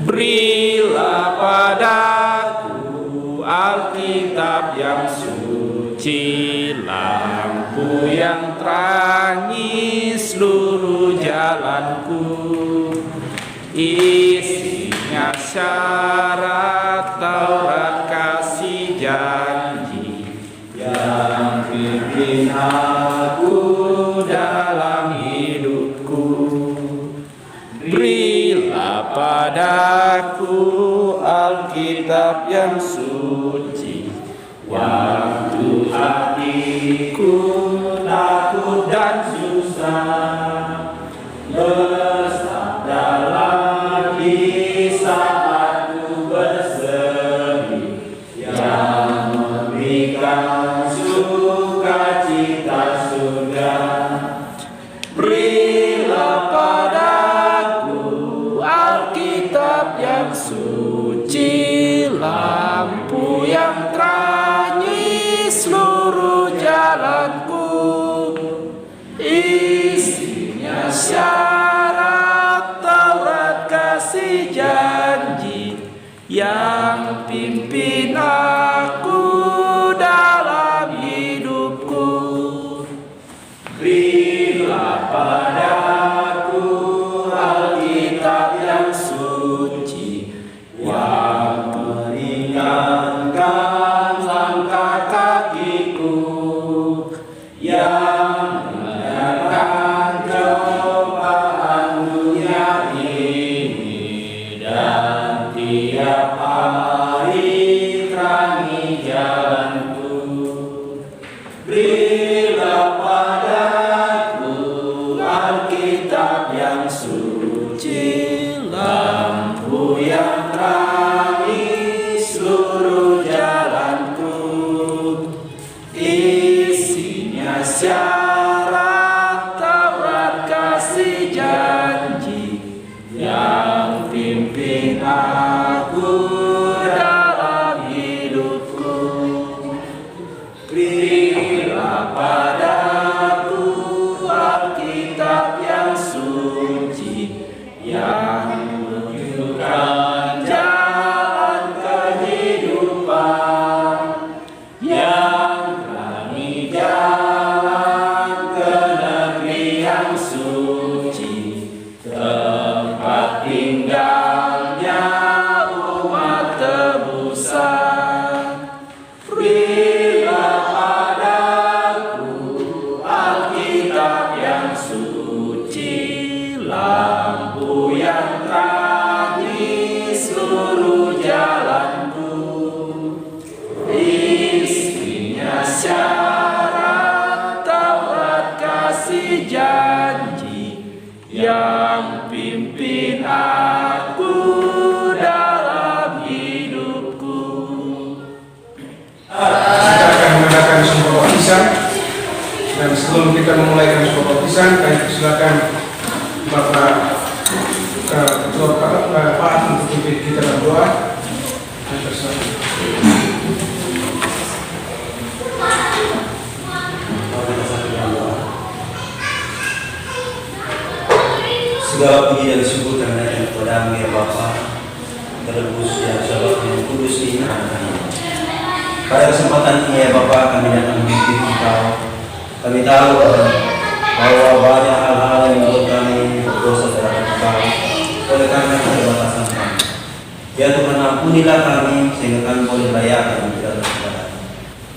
Berilah padaku Alkitab yang suci, lampu yang terangi seluruh jalanku. Isinya syarat Taurat kasih janji yang pimpin aku dalam hidupku. Berilah padaku Alkitab yang suci, waktu hatiku takut dan susah, bersabdalah di saat ku berseri, yang memberikan sukacita surga. Berilah padaku Alkitab yang suci, lampu yang terangi seluruh jalanku. Isinya syarat Taurat kasih janji yang pimpin aku dalam hidupku. Berilah padaku Alkitab yang suci, yang meringankan langkah kakiku, yang menegakkan cobaan dunia ini, dan tiap hari terangi jalanku. Berilah padaku Alkitab yang suci, lampu yang terangi seluruh jalanku. Isinya syarat Taurat kasih janji yang pimpin aku dalam hidupku. Berilah padaku Alkitab yang suci, yang menunjukkan jalan kehidupan, yang berani jalan ke negeri yang suci, tempat tinggalnya umat tebusan. Berilah padaku Alkitab yang suci, lampu yang terangi seluruh jalanku. Isinya syarat Taurat kasih janji yang pimpin aku dalam hidupku. Kita akan mengadakan sebuah baptisan, dan sebelum kita memulai sebuah baptisan, kami persilakan Bapak Ketua Pak untuk pimpin kita berdoa. Segala puji dan syukur karena kepadamu ya Bapa, terlebus yang sahabat yang kudus ini. Pada kesempatan ini ya Bapa, kami datang memimpin Engkau. Kami tahu bahwa banyak hal-hal yang membuat kami berdosa terhadap Engkau oleh karena keterbatasan kami. Ya Tuhan, ampunilah kami sehingga kami boleh layak di dalam Kepadamu.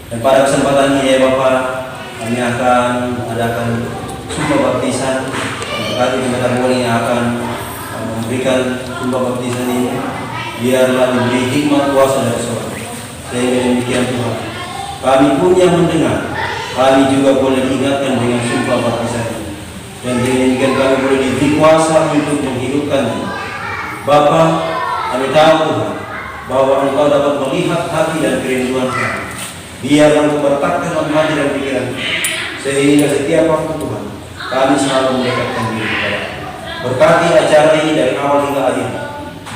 Dan pada kesempatan ini ya Bapa, kami akan mengadakan sumpah baptisan. Kali kita boleh akan memberikan sumpah baptisan ini, biarlah diberi hikmat kuasa dari surga. Sehingga demikian Tuhan, kami pun yang mendengar, kami juga boleh diingatkan dengan sumpah baptisan ini. Dan dengan demikian kami boleh diberi kuasa untuk menghidupkannya. Bapa, kami tahu Tuhan, bahwa Engkau dapat melihat hati dan kerinduan kami. Biarlah Engkau bertakkan hati dan pikiran, sehingga setiap waktu Tuhan, kami selalu mendekatkan diri kepada. Berkati acara ini dari awal hingga akhir.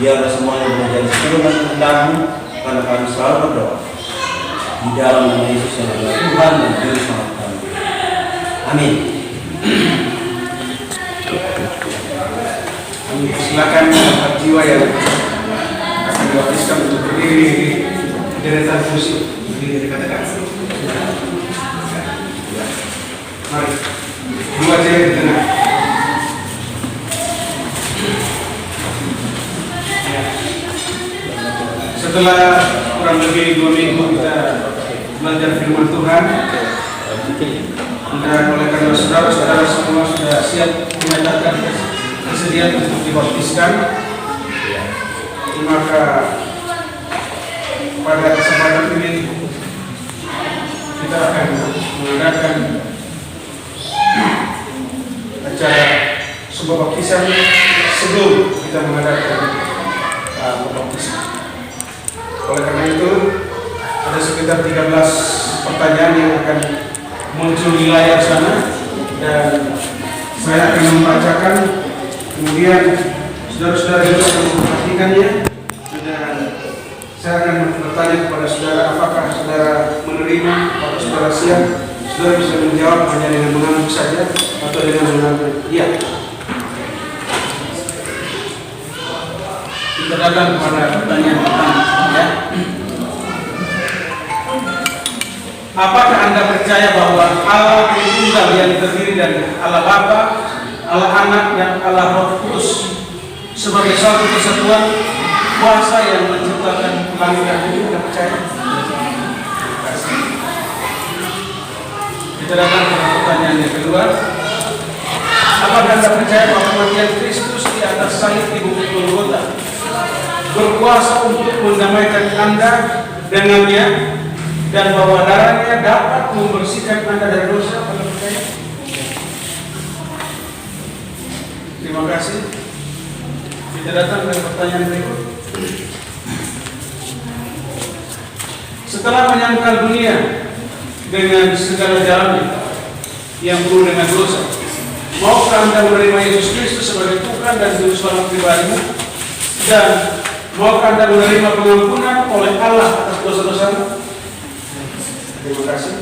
Biarlah semuanya menjadi sesuai dengan kehendak-Mu, karena kami selalu berdoa di dalam nama Yesus yang adalah Tuhan dan Juru Selamat kami. Amin. Silakan jiwa yang dibaptiskan untuk berdiri di deretan kursi. Berdiri dikatakan. Mari. Dua cewek di tengah. Ya. Setelah kurang lebih 2 minggu kita belajar firman Tuhan, dan oleh karena saudara-saudara semua sudah siap menyatakan kesediaan untuk dibaptiskan, maka pada kesempatan ini kita akan mengadakan acara sebuah baptisan sebelum kita mengadakan pembaptisan. Oleh karena itu ada sekitar 13 pertanyaan yang akan muncul di layar sana, dan saya akan membacakan, kemudian saudara-saudara juga akan memperhatikannya, dan saya akan bertanya kepada saudara apakah saudara menerima atau saudara siap. Saudara bisa menjawab hanya dengan mengangguk saja atau dengan mengangguk iya. Kita datang kepada pertanyaan pertama, ya. Apakah Anda percaya bahwa Allah Tritunggal yang terdiri dari Allah Bapa, Allah Anak, dan Allah Roh Kudus sebagai satu kesatuan kuasa yang menciptakan langit dan bumi? Anda percaya? Kita datang ke pertanyaan yang kedua. Apakah Anda percaya bahwa kematian Kristus di atas salib di bukit Golgota berkuasa untuk mendamaikan Anda dengannya, dan bahwa darahnya dapat membersihkan Anda dari dosa? Anda percaya? Terima kasih. Kita datang ke pertanyaan berikut. Setelah menyangkal dunia dengan segala jalannya yang penuh dengan dosa, maukah Anda menerima Yesus Kristus sebagai Tuhan dan Juru Selamat pribadimu? Dan maukah Anda menerima pengampunan oleh Allah atas dosa-dosamu? Terima kasih.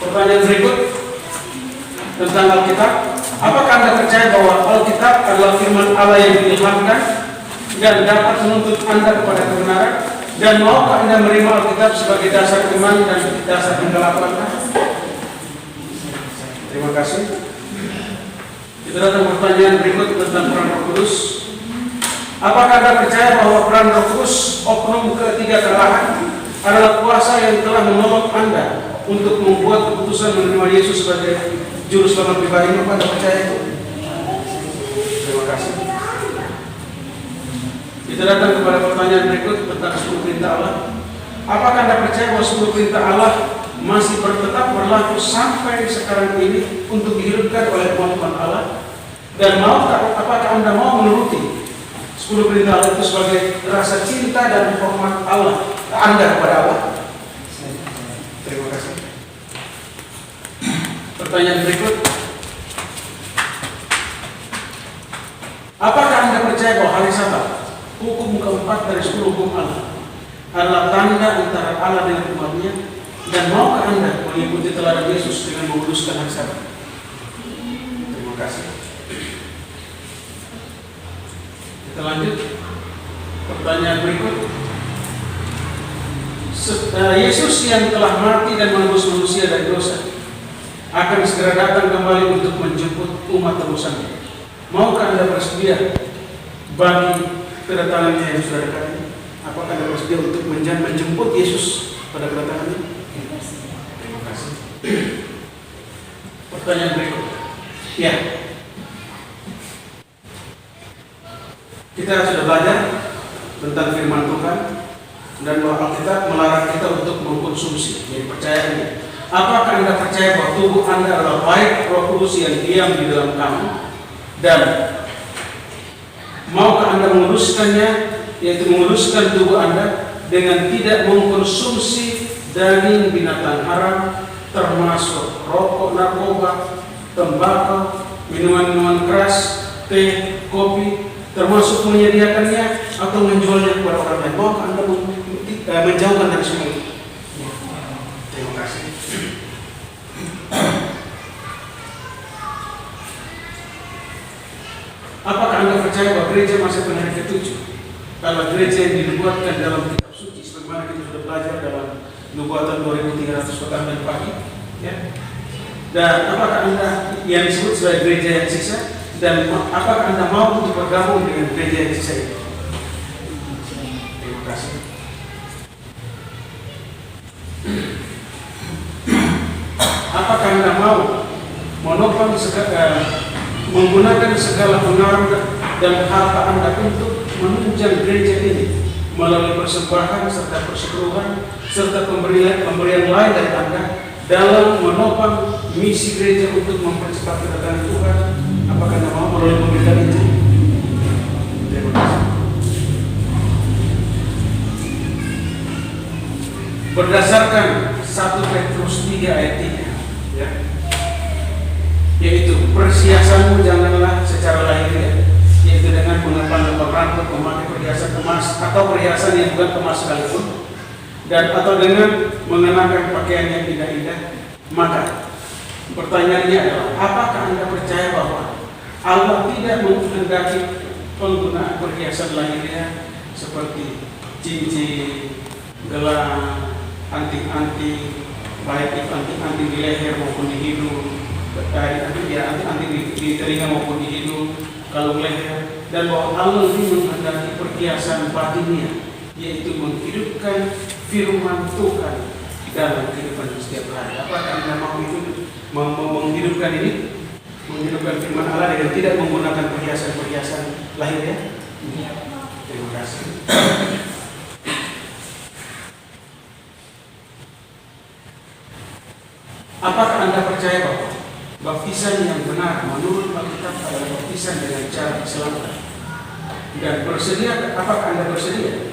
Pertanyaan berikut tentang Alkitab. Apakah Anda percaya bahwa Alkitab adalah firman Allah yang diilhamkan dan dapat menuntut Anda kepada kebenaran? Dan maukah Anda menerima Alkitab sebagai dasar iman dan dasar penggelapan? Terima kasih. Kita datang pertanyaan berikut tentang peran Roh Kudus. Apakah Anda percaya bahwa peran Roh Kudus, oknum ketiga kalahan, adalah kuasa yang telah menolong Anda untuk membuat keputusan menerima Yesus sebagai Juru Selamat pribadimu? Anda percaya itu? Terima kasih. Kita datang kepada pertanyaan berikut tentang 10 perintah Allah. Apakah Anda percaya bahwa 10 perintah Allah masih tetap berlaku sampai sekarang ini untuk dihidupkan oleh Tuhan Allah? Dan apakah Anda mau menuruti 10 perintah Allah itu sebagai rasa cinta dan hormat Allah Anda kepada Allah? Terima kasih. Pertanyaan berikut. Apakah Anda percaya bahwa hari Sabat, hukum keempat dari 10 hukum Allah, adalah tanda antara Allah dengan umatnya? Dan maukah Anda mengikuti teladan Yesus dengan menguduskan hari Sabat? Terima kasih. Kita lanjut. Pertanyaan berikut. Yesus yang telah mati dan menebus manusia dari dosa akan segera datang kembali untuk menjemput umat tebusannya. Maukah Anda bersedia bagi kedatangannya yang sudah dekat ini? Apakah Anda bersedia untuk menjemput Yesus pada kedatangannya? Terima kasih. Pertanyaan berikut. Ya. Kita sudah belajar tentang firman Tuhan dan bahwa Alkitab melarang kita untuk mengkonsumsi, jadi percaya ini. Apakah Anda percaya bahwa tubuh Anda adalah baik Roh Kudus yang diam di dalam kamu? Dan maukah Anda menguruskannya, yaitu menguruskan tubuh Anda dengan tidak mengkonsumsi daging binatang haram, termasuk rokok, narkoba, tembakau, minuman-minuman keras, teh, kopi, termasuk menyediakannya atau menjualnya kepada orang lain? Maukah Anda menjauhkan dari semua itu? Terima kasih. Apakah Anda percaya bahwa gereja masih pada hari ke-7 kalau gereja yang dibuatkan dalam kitab suci sebagaimana kita sudah belajar dalam Nubuatan 2300 petang dan pagi, ya. Dan apakah Anda yang disebut sebagai gereja yang sisa, dan apakah Anda mau untuk bergabung dengan gereja yang sisa itu? Terima kasih. Apakah Anda mau menopang menggunakan segala pengaruh dan harta Anda untuk menunjang gereja ini melalui persembahan serta persekutuan serta pemberian lain dari Anda dalam menopang misi gereja untuk mempercepat kedatangan Tuhan? Apakah Anda mau melalui pemberian itu? Terima kasih. Berdasarkan 1 Petrus 3 ayat 3, ya, yaitu perhiasanmu janganlah secara lahiriah, yaitu dengan mengepang-epang rambut, memakai perhiasan emas atau perhiasan yang bukan emas sekalipun, dan atau dengan mengenakan pakaian yang indah-indah. Maka pertanyaannya adalah, apakah Anda percaya bahwa Allah tidak menghendaki penggunaan perhiasan lahiriah seperti cincin, gelang, anting-anting, baik itu anting-anting di leher maupun di hidung, anting di telinga maupun di hidung, kalung leher, dan bahwa Allah lebih menghendaki perhiasan batinnya, yaitu menghidupkan firman Tuhan dalam kehidupan setiap hari. Apakah Anda mau itu menghidupkan ini, menghidupkan firman Allah dengan tidak menggunakan perhiasan lahirnya? Terima kasih. Apakah Anda percaya bahwa baptisan yang benar menurut Alkitab adalah baptisan dengan cara keselamatan? Dan apakah Anda bersedia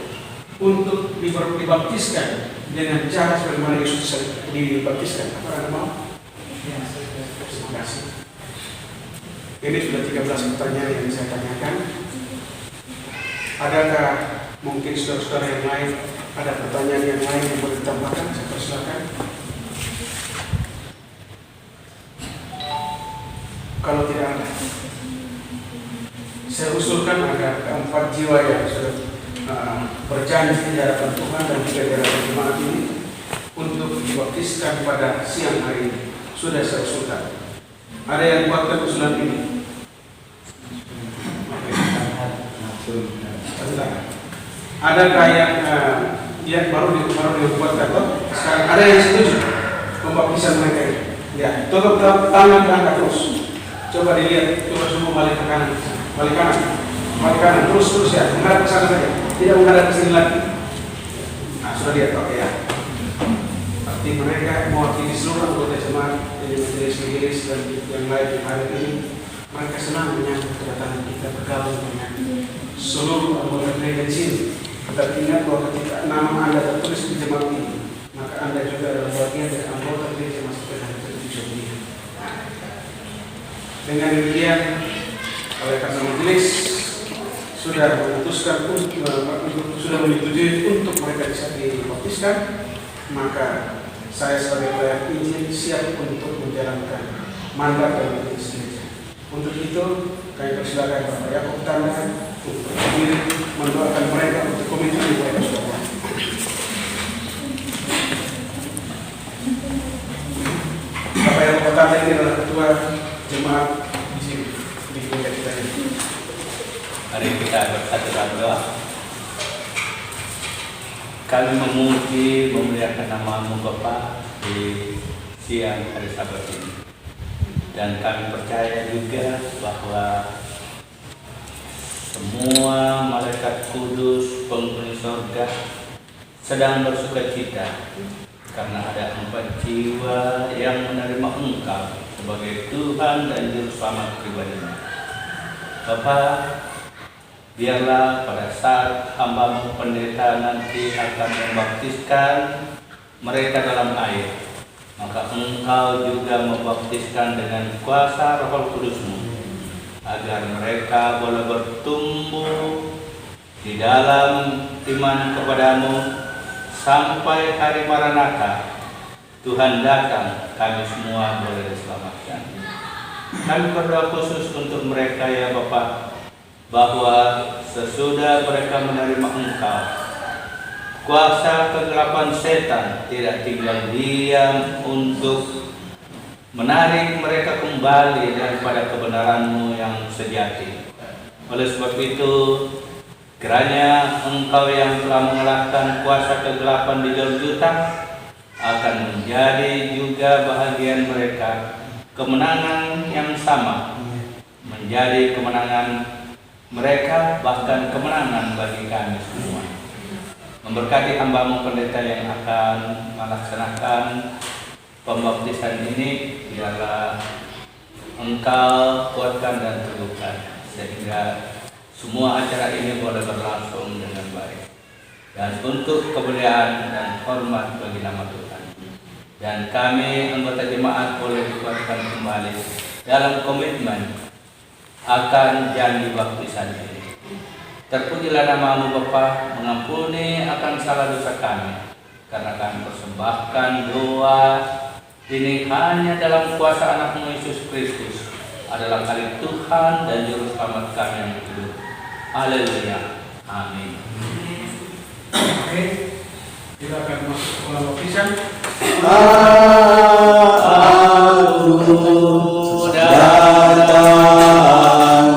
untuk dibaptiskan dengan cara sebagaimana Yesus dibaptiskan? Apakah Anda mau? Terima kasih. Ini sudah 13 pertanyaan yang saya tanyakan. Adakah mungkin saudara-saudara yang lain ada pertanyaan yang lain yang boleh ditambahkan? Saya persilakan. Kalau tidak ada, saya usulkan agar keempat jiwa yang sudah berjanji di hadapan Tuhan dan juga di hadapan jemaat ini untuk dibaptiskan pada siang hari ini sudah saya usulkan. Ada yang buatkan usulan ini? Adakah yang baru dibuatkan? Sekarang ada yang setuju pembaptisan mereka ini? Ya, tutup tangan diangkat terus. Coba dilihat, coba semua balik ke kanan, balik kanan, terus ya, menghadap ke sana saja, tidak menghadap ke sini lagi. Nah, sudah lihat, oke ya. Arti mereka mewakili seluruh anggota jemaat, jadi majelis dan yang lain di hari ini, mereka senang menyambut kedatangan kita bergabung dengan seluruh anggota gereja di sini. Tetapi ingat bahwa ketika nama Anda tertulis di jemaat ini, maka Anda juga adalah bagian dari anggota gereja masuk ke dalam ketujuh ini. Dengan demikian, oleh karena majelis sudah memutuskan sudah menyetujui untuk mereka bisa dibaptiskan, maka saya sebagai pelayan Injil siap untuk menjalankan mandat dari majelis gereja. Untuk itu, kami persilakan Bapak Yakub Tanda untuk berdiri mendoakan mereka untuk komitmen mereka semua. Bapak Yakub Tanda ini adalah ketua jemaat di gereja kita ini. Mari kita bersatu dalam doa. Kami memuji, memuliakan nama-Mu Bapa di siang hari Sabat ini. Dan kami percaya juga bahwa semua malaikat kudus penghuni surga sedang bersuka-cita karena ada 4 jiwa yang menerima Engkau sebagai Tuhan dan Juru Selamat pribadinya. Bapa, biarlah pada saat hamba-Mu pendeta nanti akan membaptiskan mereka dalam air, maka Engkau juga membaptiskan dengan kuasa Roh Kudus-Mu, agar mereka boleh bertumbuh di dalam iman kepada-Mu sampai hari Maranatha Tuhan datang, kami semua boleh diselamatkan. Kami berdoa khusus untuk mereka ya Bapak, bahwa sesudah mereka menerima Engkau, kuasa kegelapan setan tidak tinggal diam untuk menarik mereka kembali daripada kebenaran-Mu yang sejati. Oleh sebab itu, kiranya Engkau yang telah mengalahkan kuasa kegelapan di dalam juta akan menjadi juga bahagian mereka kemenangan yang sama, menjadi kemenangan mereka, bahkan kemenangan bagi kami semua. Memberkati hamba-Mu pendeta yang akan melaksanakan pembaptisan ini, biarlah Engkau kuatkan dan teguhkan sehingga semua acara ini boleh berlangsung dengan baik dan untuk kemuliaan dan hormat bagi nama Tuhan. Dan kami anggota jemaat boleh dikuatkan kembali dalam komitmen akan janji baptisan ini. Terpujilah nama-Mu Bapa, mengampuni akan salah dosa kami, karena kami persembahkan doa ini hanya dalam kuasa anak-Mu Yesus Kristus adalah kali Tuhan dan Juru Selamat kami yang hidup. Haleluya. Amin. Oke, kita akan masuk ke kolam baptisan. Aku datang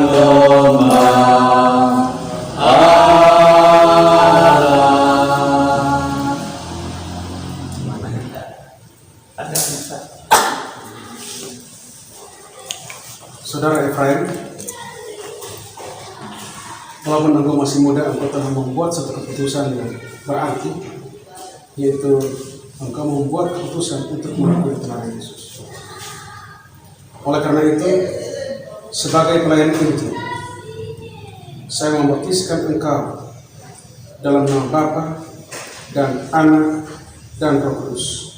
domba Saudara Efraim, walaupun engkau masih muda, engkau telah membuat satu keputusan yang berarti, yaitu engkau membuat keputusan untuk mengikuti teladan Yesus. Oleh karena itu, sebagai pelayan inti, saya membaptiskan engkau dalam nama Bapa dan Anak dan Roh Kudus.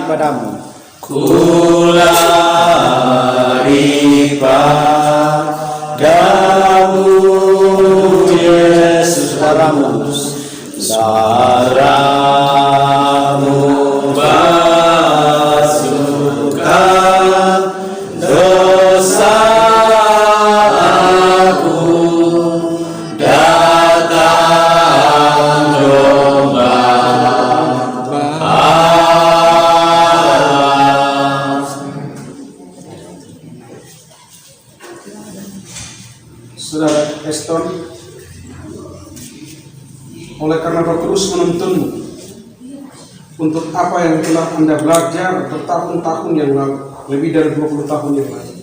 Padamu kulari padamu Yesus padamu darahmu basuhkan dosa aku datang domba. Saudara Eston, oleh karena Roh Kudus menuntunmu untuk apa yang telah Anda belajar bertahun-tahun yang lalu, lebih dari 20 tahun yang lalu,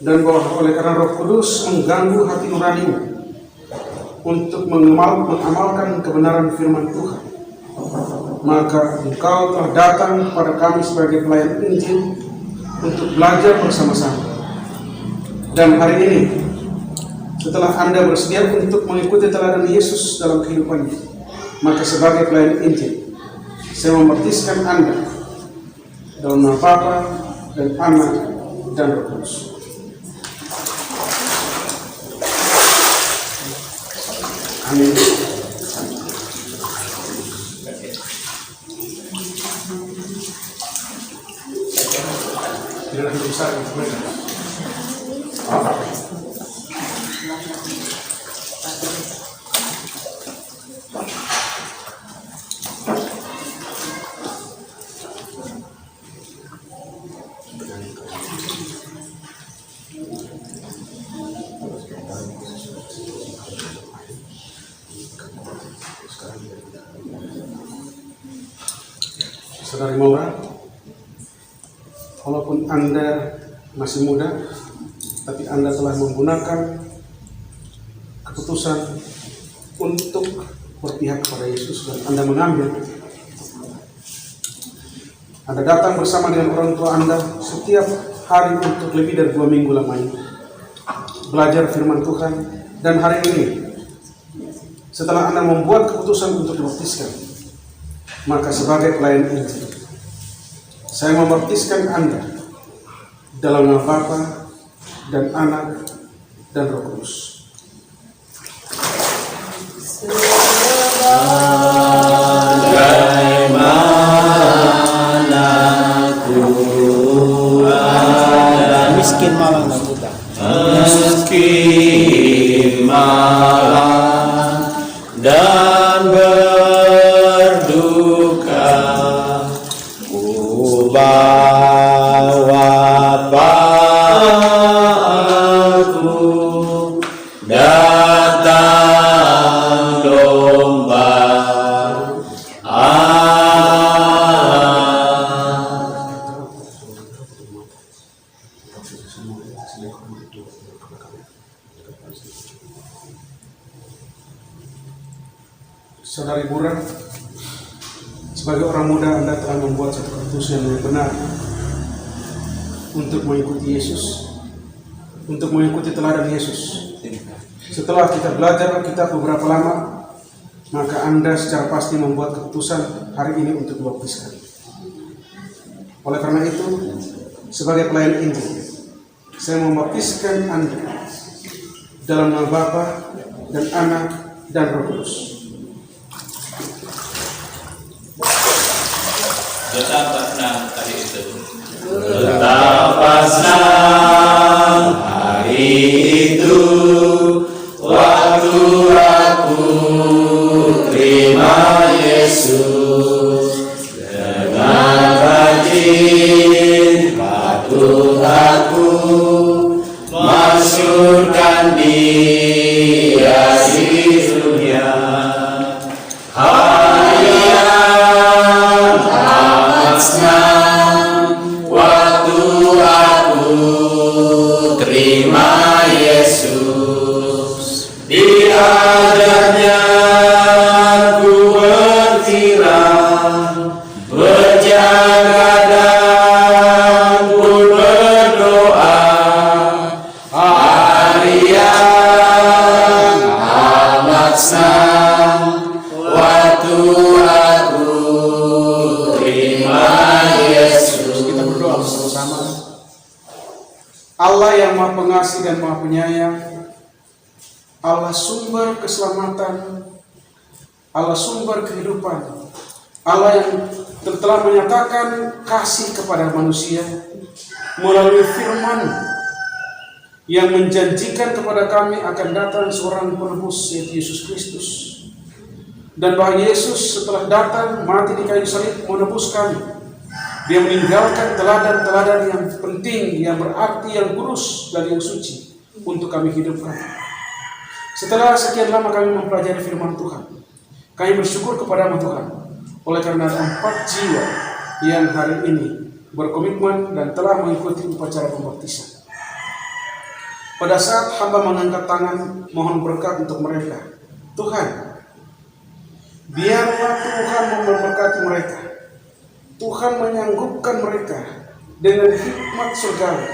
dan bahwa oleh karena Roh Kudus mengganggu hati nuranimu untuk mengamalkan kebenaran firman Tuhan, maka engkau telah datang kepada kami sebagai pelayan Injil untuk belajar bersama-sama. Dan hari ini, setelah Anda bersedia untuk mengikuti teladan Yesus dalam kehidupannya, maka sebagai pelayan Injil, saya membaptiskan Anda dalam nama Bapa dan Anak dan Roh Kudus. Amin. Tidak lebih besar untuk mereka. Saudari Maura, walaupun Anda masih muda, tapi Anda telah menggunakan keputusan untuk berpihak kepada Yesus dan Anda mengambil. Anda datang bersama dengan orang tua Anda setiap hari untuk lebih dari 2 minggu lamanya, belajar firman Tuhan. Dan hari ini, setelah Anda membuat keputusan untuk dibaptiskan, maka sebagai pelayan Injil, saya membaptiskan Anda dalam nama Bapa dan Anak dan Roh Kudus. Miskin malang na kita. Miskin malang dan berduka, ku bawa paku datang domba. Saudari Burhan, sebagai orang muda Anda telah membuat satu keputusan yang benar untuk mengikuti Yesus, untuk mengikuti teladan Yesus. Setelah kita belajar Alkitab beberapa lama, maka Anda secara pasti membuat keputusan hari ini untuk dibaptiskan. Oleh karena itu, sebagai pelayan Injil, saya membaptiskan Anda dalam nama Bapa dan Anak dan Roh Kudus. Betapa senang hari itu. Betapa senang hari itu, waktu aku terima Yesus. Dengan rajin patuh aku masukkan Dia di dunia. Waktu aku terima Yesus, diajarnya ku bertirang, berjaga dan pun berdoa. Hari yang amat senang, waktu aku terima Yesus. Kita berdoa bersama-sama. Allah yang Maha Pengasih dan Maha Penyayang, Allah sumber keselamatan, Allah sumber kehidupan, Allah yang telah menyatakan kasih kepada manusia melalui firman yang menjanjikan kepada kami akan datang seorang penebus, yaitu Yesus Kristus. Dan bahwa Yesus setelah datang mati di kayu salib menebus kami. Dia meninggalkan teladan-teladan yang penting, yang berarti, yang kudus dan yang suci untuk kami hidupkan. Setelah sekian lama kami mempelajari firman Tuhan, kami bersyukur kepada Tuhan oleh karena ada 4 jiwa yang hari ini berkomitmen dan telah mengikuti upacara pembaptisan. Pada saat hamba mengangkat tangan mohon berkat untuk mereka, Tuhan, biarlah Tuhan memberkati mereka. Tuhan menyanggupkan mereka dengan hikmat surgawi.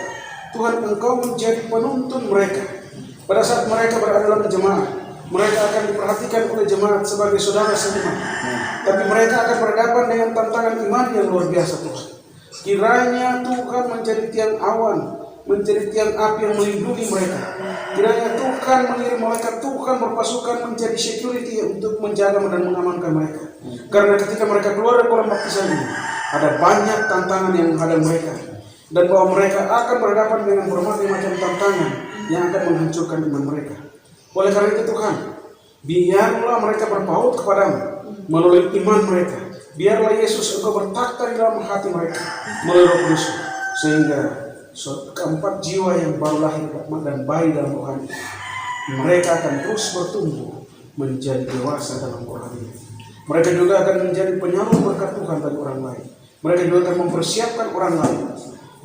Tuhan, Engkau menjadi penuntun mereka. Pada saat mereka berada dalam jemaat, mereka akan diperhatikan oleh jemaat sebagai saudara seiman. Tapi mereka akan berhadapan dengan tantangan iman yang luar biasa, Tuhan. Kiranya Tuhan menjadi tiang awan, menjadi tiang api yang melindungi mereka. Kiranya Tuhan mengirim malaikat Tuhan berpasukan menjadi security untuk menjaga dan mengamankan mereka. Karena ketika mereka keluar dari kolam baptisan ini, ada banyak tantangan yang menghadang mereka. Dan bahwa mereka akan berhadapan dengan berbagai macam tantangan yang akan menghancurkan iman mereka. Oleh karena itu Tuhan, biarlah mereka berpaut kepadamu melalui iman mereka. Biarlah Yesus Engkau bertakhta di dalam hati mereka melalui Roh Kudus, sehingga keempat jiwa yang baru lahir dan bayi dalam rohani, mereka akan terus bertumbuh menjadi dewasa dalam rohani. Mereka juga akan menjadi penyalur berkat Tuhan bagi orang lain. Mereka juga akan mempersiapkan orang lain,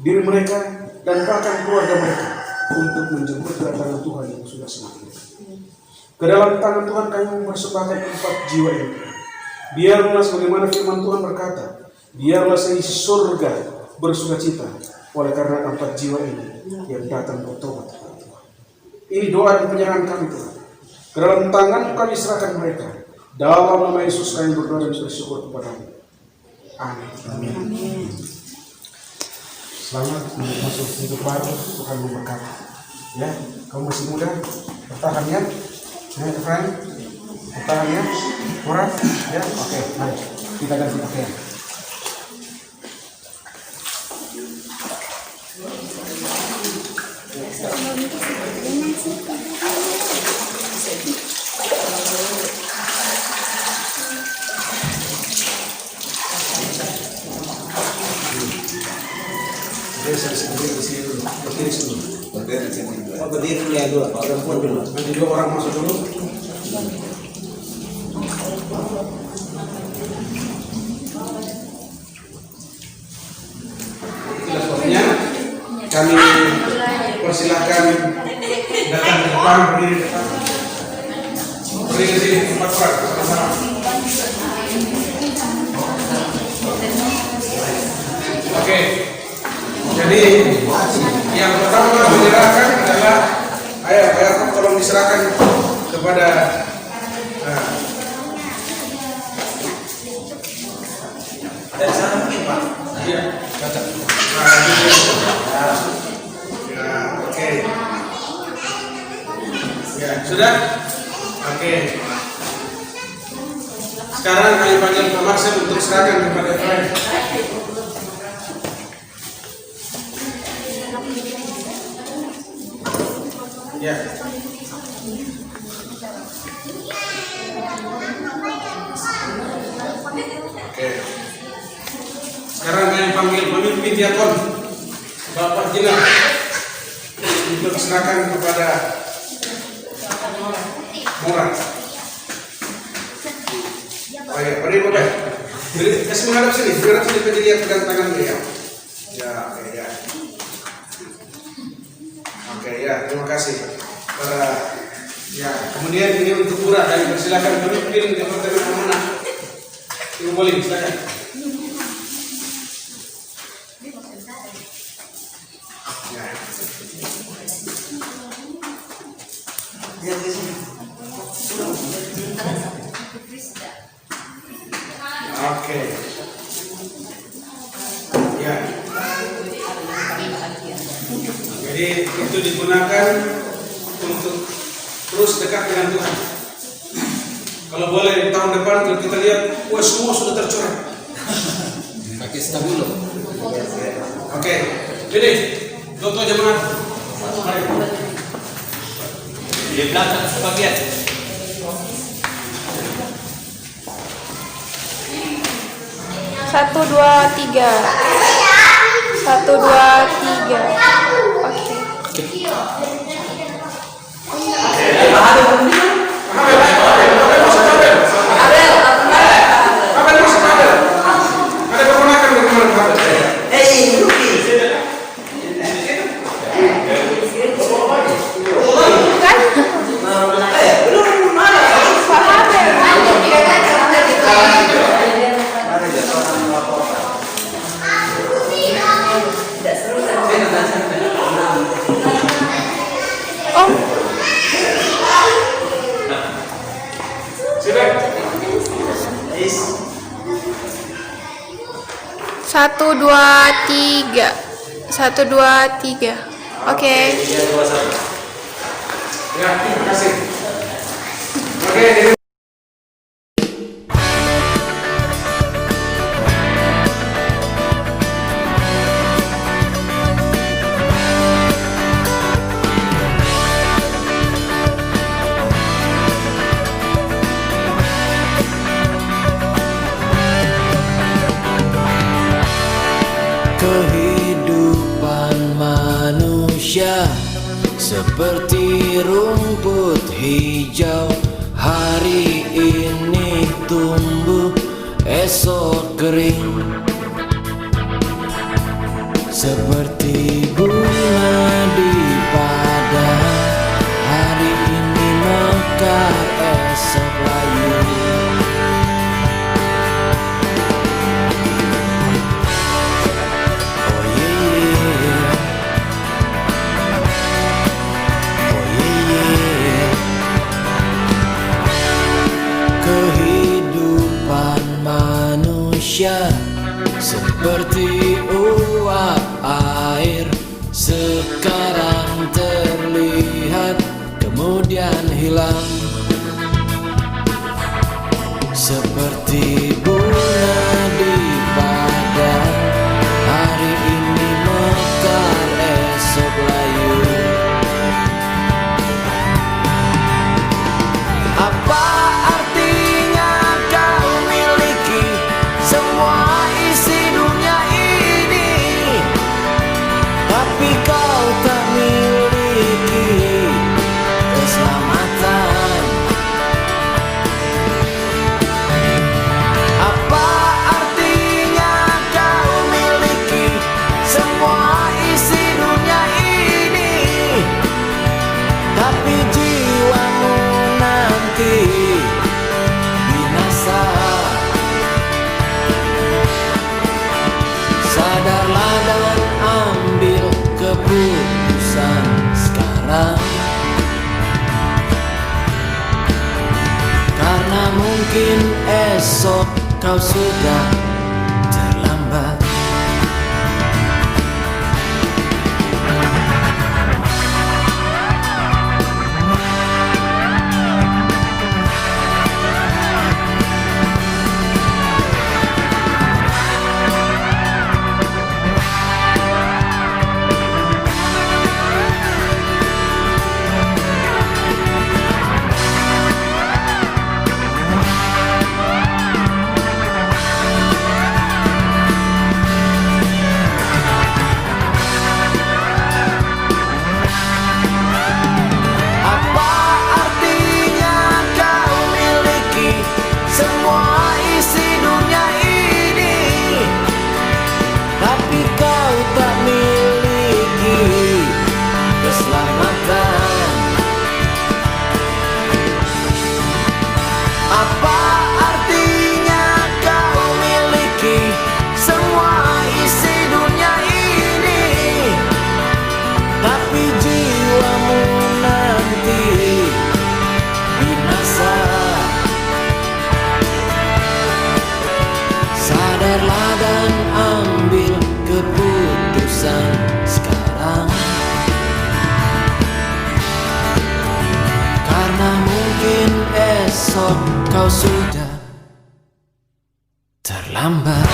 diri mereka dan bahkan keluarga mereka untuk menjemput kedatangan Tuhan yang sudah semakin dekat. Ke dalam tangan Tuhan kami mempersembahkan 4 jiwa ini. Biarlah sebagaimana firman Tuhan berkata, biarlah seisi surga bersukacita oleh karena 4 jiwa ini yang datang bertobat kepada Tuhan. Ini doa dan penyerahan kami Tuhan. Ke dalam tangan kami serahkan mereka. Dalam nama Yesus kami berdoa dan bersyukur kepada-Mu. Amin. Amin. Selamat masuk hidup baru, Tuhan memberkati. Ya, kamu masih muda, bertahan ya. Friend. Tangannya murah ya. Oke, baik. Kita ganti pakaian. Saya sendiri di sini dulu. Berdiri dulu. Berdiri dulu ya dulu. Perempuan dulu. Nanti dua orang masuk dulu. Itulah sebabnya kami persilahkan datang ke depan, berdiri di depan. Berdiri di sini, tempat berat, sama-sama. Oke. Jadi yang pertama menyerahkan adalah ayah tolong diserahkan kepada Dari sana Pak. iya, cacat. Ya, oke. Ya, sudah? Oke. Sekarang kami panggil Pak Marcel untuk serahkan kepada Efraim. Ya. Oke. Sekarang kami panggil pemimpin diakon Bapak Jinak untuk serahkan kepada Murah. Oh ya, beri Bapak. Kasih menghadap sini, kita lihat pegang tangan beliau. Ya, oke ya. Oke ya, terima kasih. Ya, kemudian ini untuk Murah dan silakan pemimpin Departemen Amanah. Ibu Boleh, silakan. Ya. Oke. Ya. Jadi itu digunakan untuk terus dekat dengan Tuhan. Kalau boleh tahun depan kalau kita lihat, wah semua sudah tercoret. Pakai stabilo. Oke. Jadi, contoh jemaat. Mari. Di belakang sebagian. Satu, dua, tiga. Satu, dua, tiga. Oke. Satu, dua, tiga. Satu, dua, tiga. Oke. Ya, terima kasih. Oke. Kehidupan manusia seperti rumput hijau, hari ini tumbuh, esok kering. Seperti bunga di padang, hari ini mekar, esok layu. Kehidupan manusia seperti uap air, kau sudah terlambat. Sadarlah dan ambil keputusan sekarang, karena mungkin esok kau sudah terlambat.